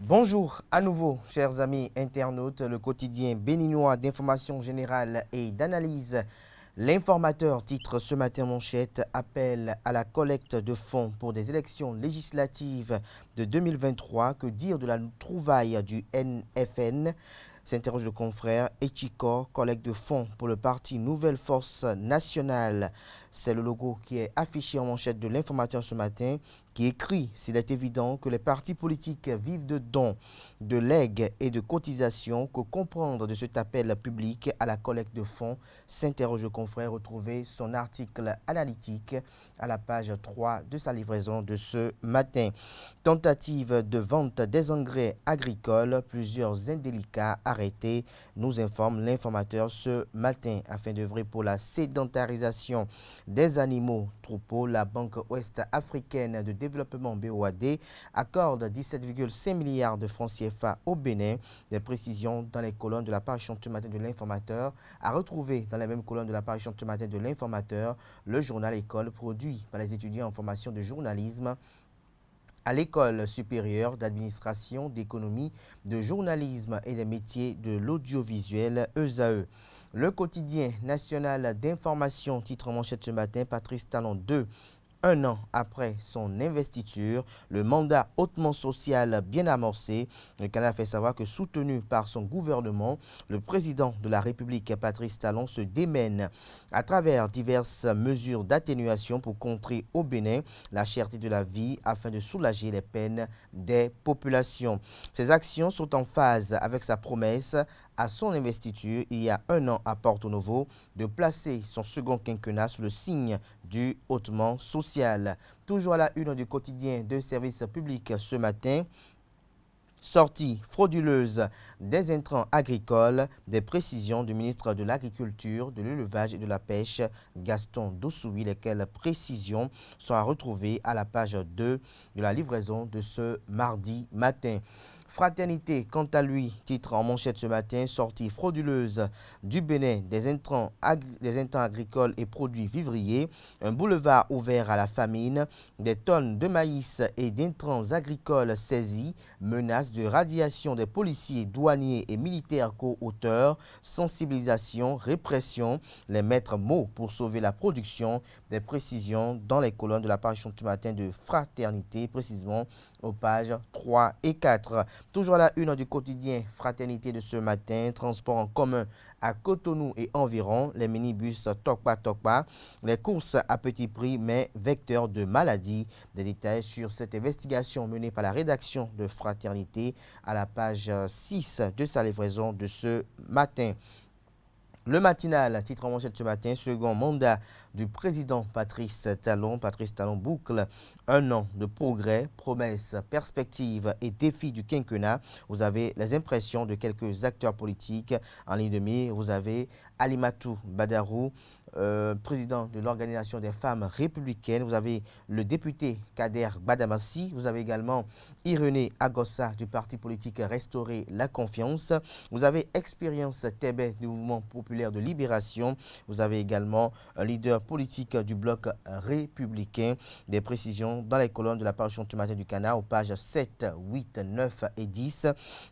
Bonjour à nouveau, chers amis internautes, le quotidien béninois d'information générale et d'analyse. L'informateur titre ce matin manchette appelle à la collecte de fonds pour des élections législatives de 2023. Que dire de la trouvaille du NFN? S'interroge le confrère Echikor, collecte de fonds pour le parti Nouvelle Force Nationale. C'est le logo qui est affiché en manchette de l'informateur ce matin, qui écrit: s'il est évident que les partis politiques vivent de dons, de legs et de cotisations, que comprendre de cet appel public à la collecte de fonds? S'interroge le confrère. Retrouvez son article analytique à la page 3 de sa livraison de ce matin. Tentative de vente des engrais agricoles, plusieurs indélicats arrêtés, nous informe l'informateur ce matin. Afin d'œuvrer pour la sédentarisation des animaux troupeaux, la Banque ouest-africaine de développement BOAD accorde 17,5 milliards de francs CFA au Bénin. Des précisions dans les colonnes de la parution ce matin de l'informateur, à retrouver dans les mêmes colonnes de la parution ce matin de l'informateur, le journal École produit par les étudiants en formation de journalisme à l'École supérieure d'administration, d'économie, de journalisme et des métiers de l'audiovisuel ESAE. Le quotidien national d'information titre en manchette ce matin: Patrice Talon 2. Un an après son investiture, le mandat hautement social bien amorcé. Le Canada fait savoir que, soutenu par son gouvernement, le président de la République, Patrice Talon, se démène à travers diverses mesures d'atténuation pour contrer au Bénin la cherté de la vie afin de soulager les peines des populations. Ces actions sont en phase avec sa promesse à son investiture il y a un an à Porto Novo de placer son second quinquennat sous le signe du hautement social. Toujours à la une du quotidien de service public ce matin: sortie frauduleuse des intrants agricoles, des précisions du ministre de l'Agriculture, de l'Élevage et de la Pêche, Gaston Dossoui, lesquelles précisions sont à retrouver à la page 2 de la livraison de ce mardi matin. Fraternité, quant à lui, titre en manchette ce matin: sortie frauduleuse du Bénin des intrants agricoles et produits vivriers, un boulevard ouvert à la famine, des tonnes de maïs et d'intrants agricoles saisis, menaces de radiation des policiers, douaniers et militaires co-auteurs, sensibilisation, répression, les maîtres mots pour sauver la production. Des précisions dans les colonnes de la parution ce matin de Fraternité, précisément aux pages 3 et 4. Toujours à la une du quotidien Fraternité de ce matin: transport en commun à Cotonou et environ, les minibus Tokpa, les courses à petit prix mais vecteurs de maladies. Des détails sur cette investigation menée par la rédaction de Fraternité à la page 6 de sa livraison de ce matin. Le matinal titre en manchette ce matin: second mandat du président Patrice Talon. Patrice Talon boucle un an de progrès, promesses, perspectives et défis du quinquennat. Vous avez les impressions de quelques acteurs politiques en ligne de mire. Vous avez Alimatou Badarou, président de l'Organisation des femmes républicaines. Vous avez le député Kader Badamassi. Vous avez également Irénée Agossa du parti politique Restaurer la Confiance. Vous avez Expérience Tébé du mouvement populaire de libération. Vous avez également un leader politique du bloc républicain. Des précisions dans les colonnes de la parution ce matin du Canard aux pages 7, 8, 9 et 10.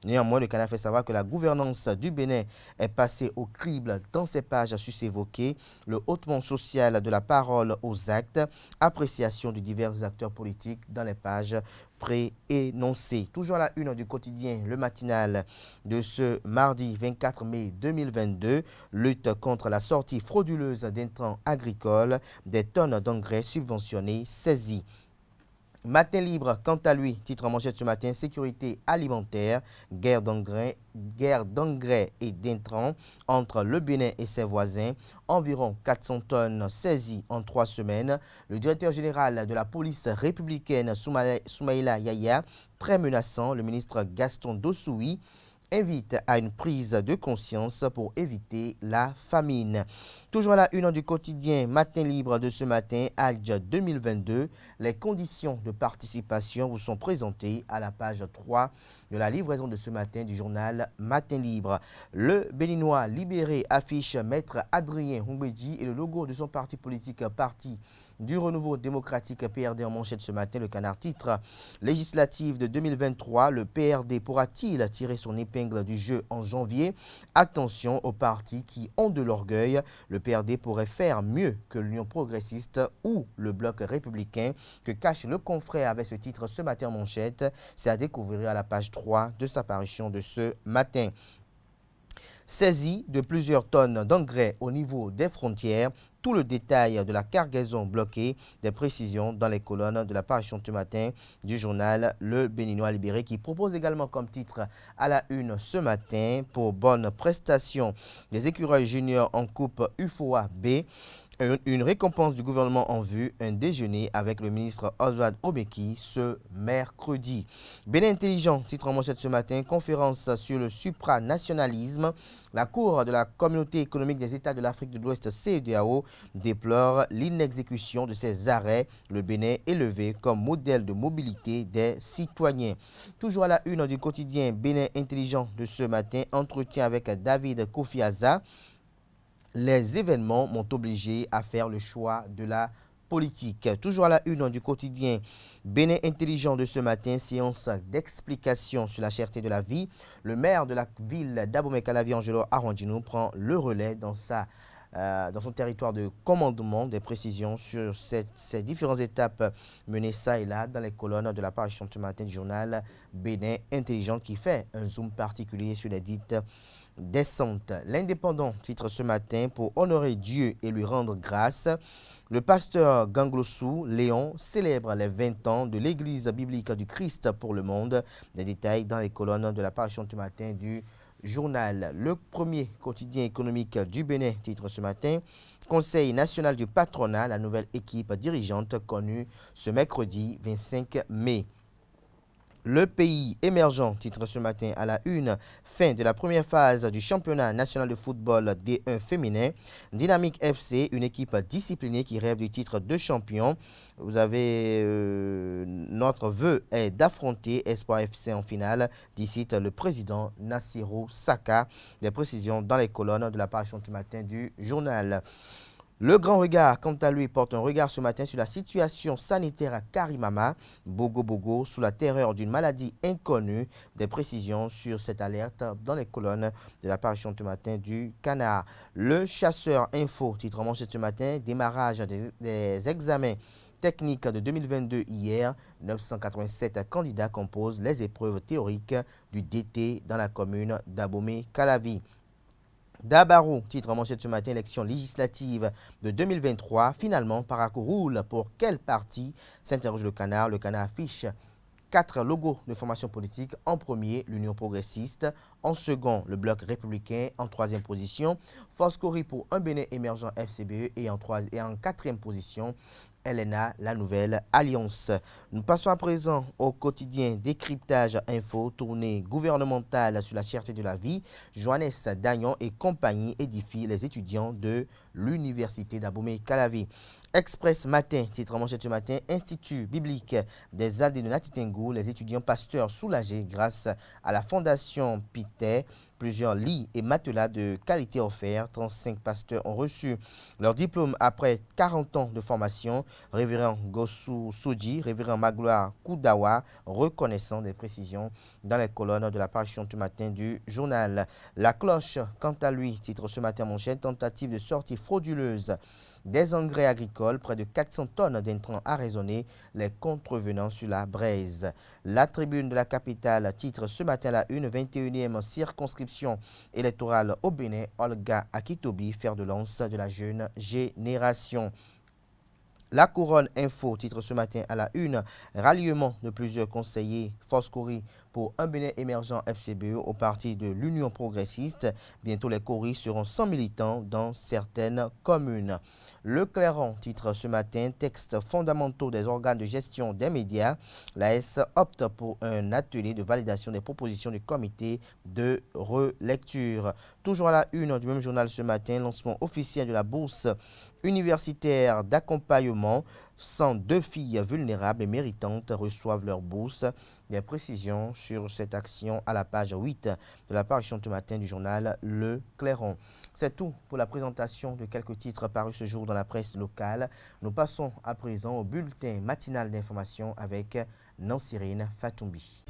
Néanmoins, le Canard fait savoir que la gouvernance du Bénin est passée au crible dans ces pages sus-évoquées. Le hautement social de la parole aux actes, appréciation de divers acteurs politiques dans les pages préénoncées. Toujours à la une du quotidien Le Matinal de ce mardi 24 mai 2022, lutte contre la sortie frauduleuse d'intrants agricoles, des tonnes d'engrais subventionnés saisies. Matin libre, quant à lui, titre en manchette ce matin: sécurité alimentaire, guerre d'engrais et d'intrants entre le Bénin et ses voisins, environ 400 tonnes saisies en 3 semaines. Le directeur général de la police républicaine, Soumaïla Yaya, très menaçant. Le ministre Gaston Dossoui invite à une prise de conscience pour éviter la famine. Toujours à la une du quotidien Matin Libre de ce matin, Adj 2022, les conditions de participation vous sont présentées à la page 3 de la livraison de ce matin du journal Matin Libre. Le Béninois libéré affiche Maître Adrien Humbedji et le logo de son parti politique Parti du Renouveau démocratique PRD en manchette ce matin. Le Canard titre législative de 2023, le PRD pourra-t-il tirer son épingle du jeu en janvier? Attention aux partis qui ont de l'orgueil. Le PRD pourrait faire mieux que l'Union progressiste ou le Bloc républicain. Que cache le confrère avec ce titre ce matin en manchette? C'est à découvrir à la page 3 de sa parution de ce matin. Saisie de plusieurs tonnes d'engrais au niveau des frontières, tout le détail de la cargaison bloquée, des précisions dans les colonnes de la parution ce matin du journal Le Béninois libéré qui propose également comme titre à la une ce matin pour bonne prestation des écureuils juniors en coupe UFOA B. Une récompense du gouvernement en vue, un déjeuner avec le ministre Oswald Obeki ce mercredi. Bénin intelligent, titre en manchette ce matin, conférence sur le supranationalisme. La Cour de la Communauté économique des États de l'Afrique de l'Ouest, CEDEAO, déplore l'inexécution de ses arrêts. Le Bénin élevé comme modèle de mobilité des citoyens. Toujours à la une du quotidien Bénin intelligent de ce matin, entretien avec David Kofiaza. Les événements m'ont obligé à faire le choix de la politique. Toujours à la une du quotidien Bénin intelligent de ce matin, séance d'explication sur la cherté de la vie. Le maire de la ville d'Abomey-Calavi, Angelo Arondino, prend le relais dans son territoire de commandement. Des précisions sur ces différentes étapes menées ça et là dans les colonnes de la parution ce matin du journal Bénin intelligent qui fait un zoom particulier sur les dites descente. L'Indépendant titre ce matin pour honorer Dieu et lui rendre grâce. Le pasteur Ganglossou Léon célèbre les 20 ans de l'Église biblique du Christ pour le monde. Des détails dans les colonnes de la parution ce matin du journal. Le premier quotidien économique du Bénin titre ce matin Conseil national du patronat, la nouvelle équipe dirigeante connue ce mercredi 25 mai. Le pays émergent, titre ce matin à la une, fin de la première phase du championnat national de football D1 féminin. Dynamique FC, une équipe disciplinée qui rêve du titre de champion. Vous avez notre vœu est d'affronter Espoir FC en finale, d'ici le président Nassirou Saka. Des précisions dans les colonnes de la parution ce matin du journal. Le Grand Regard, quant à lui, porte un regard ce matin sur la situation sanitaire à Karimama, Bogo, sous la terreur d'une maladie inconnue. Des précisions sur cette alerte dans les colonnes de la parution ce matin du Canard. Le Chasseur Info, titre en manchette ce matin, démarrage des examens techniques de 2022 hier. 987 candidats composent les épreuves théoriques du DT dans la commune d'Abomey-Calavi. Dabarou, titre en manchette ce matin, élection législative de 2023. Finalement, Paraco roule pour quel parti? S'interroge le Canard. Le Canard affiche 4 logos de formation politique. En premier, l'Union progressiste. En second, le Bloc républicain. En troisième position, Foscori pour un Bénin émergent FCBE. Et en quatrième position, LNA, la nouvelle alliance. Nous passons à présent au quotidien décryptage info, tournée gouvernementale sur la cherté de la vie. Johannes Dagnon et compagnie édifient les étudiants de l'université d'Abomey-Calavi. Express Matin, titre en manchette ce matin, Institut biblique des Aldes de Natitengou, les étudiants pasteurs soulagés grâce à la fondation Pité. Plusieurs lits et matelas de qualité offerts. 35 pasteurs ont reçu leur diplôme après 40 ans de formation. Révérend Gossou Soudji, révérend Magloire Koudawa, reconnaissant des précisions dans les colonnes de la parution ce matin du journal. La cloche, quant à lui, titre ce matin manchette, tentative de sortie frauduleuse des engrais agricoles, près de 400 tonnes d'intrants arraisonnés, les contrevenants sur la braise. La tribune de la capitale titre ce matin la une, 21e circonscription électorale au Bénin, Olga Akitobi, fer de lance de la jeune génération. La Couronne Info titre ce matin à la une, ralliement de plusieurs conseillers Foscori pour un Bénin émergent FCBE au parti de l'Union progressiste. Bientôt les coris seront sans militants dans certaines communes. Le Clairon titre ce matin, textes fondamentaux des organes de gestion des médias. L'AS opte pour un atelier de validation des propositions du comité de relecture. Toujours à la une du même journal ce matin, lancement officiel de la bourse universitaire d'accompagnement. 102 filles vulnérables et méritantes reçoivent leur bourse. Des précisions sur cette action à la page 8 de l'apparition ce matin du journal Le Clairon. C'est tout pour la présentation de quelques titres parus ce jour dans la presse locale. Nous passons à présent au bulletin matinal d'information avec Nancirine Fatoumbi.